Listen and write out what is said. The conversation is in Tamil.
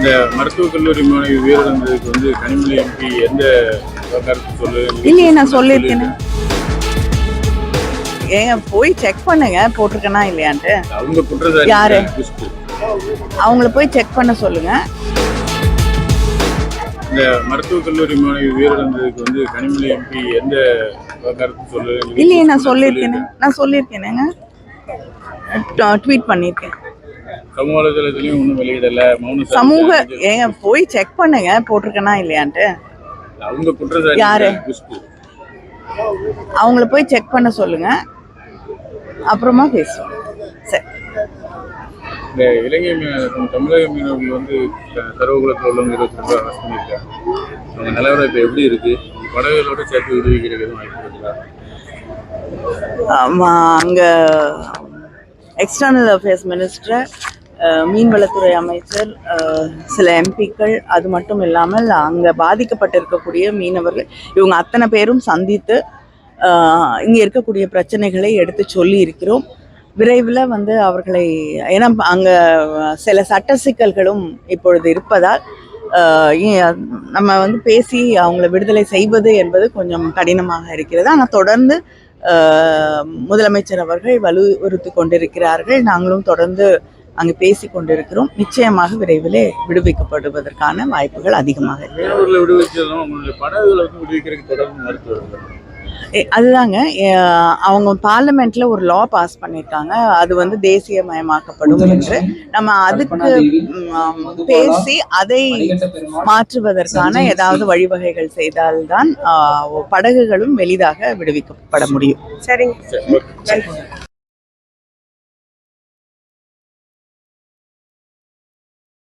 இந்த மருத்துவக் கல்லூரி மாணவி உயிரிழந்ததுக்கு வந்து கனிமொழி எம்பி எந்த கருத்து சொல்லு? இல்லையே, நான் சொல்லியிருக்கேன். ஏங்க போய் செக் பண்ணுங்க போட்டிருக்கேனா இல்லையான்ட்டு. அவங்க குற்றச்சாட்டு யாரு? அவங்கள போய் செக் பண்ண சொல்லுங்க. இந்த மருத்துவக் கல்லூரி மாணவி உயிரிழந்ததுக்கு வந்து கனிமொழி எம்பி எந்த கருத்து சொல்லு? இல்லையே, நான் சொல்லியிருக்கேனேங்க. ட்வீட் பண்ணியிருக்கேன். சமூக வலைதளத்திலையும் ஒன்றும் வெளியிடல. ஏங்க போய் செக் பண்ணுங்க போட்டிருக்கேனா இல்லையான்ட்டு. அவங்க குற்றச்சாட்டு யாரு? அவங்கள போய் செக் பண்ண சொல்லுங்க, அப்புறமா பேசுவோம். சரி. இந்த இலங்கை தமிழக மீனவர்கள் வந்து சர்வகுலத்தில் உள்ளவங்க 22 பேர் அரெஸ்ட் பண்ணியிருக்காங்க. அவங்க நிலவரம் இப்போ எப்படி இருக்கு? படகுகளோட சேர்த்து விடுவிக்கிறது வாய்ப்பு இருக்குதா? அங்கே எக்ஸ்டர்னல் அஃபேர்ஸ் மினிஸ்டர், மீன்வளத்துறை அமைச்சர், சில எம்பிக்கள், அது மட்டும் இல்லாமல் அங்கே பாதிக்கப்பட்டிருக்கக்கூடிய மீனவர்கள், இவங்க அத்தனை பேரும் சந்தித்து இங்கே இருக்கக்கூடிய பிரச்சனைகளை எடுத்து சொல்லி இருக்கிறோம். விரைவில் வந்து அவர்களை, ஏன்னா அங்கே சில சட்ட சிக்கல்களும் இப்பொழுது இருப்பதால் நம்ம வந்து பேசி அவங்கள விடுதலை செய்வது என்பது கொஞ்சம் கடினமாக இருக்கிறது. ஆனால் தொடர்ந்து முதலமைச்சர் அவர்கள் வலியுறுத்தி கொண்டிருக்கிறார்கள். நாங்களும் தொடர்ந்து அங்கு பேசி கொண்டிருக்கிறோம். நிச்சயமாக விரைவிலே விடுவிக்கப்படுவதற்கான வாய்ப்புகள் அதிகமாக இருக்கு. அதுதாங்க, அவங்க பார்லிமெண்ட்ல ஒரு லா பாஸ் பண்ணியிருக்காங்க. அது வந்து தேசியமயமாக்கப்படும் என்று நம்ம அதுக்கு பேசி அதை மாற்றுவதற்கான ஏதாவது வழிவகைகள் செய்தால்தான் படகுகளும் எளிதாக விடுவிக்கப்பட முடியும். சரிங்க.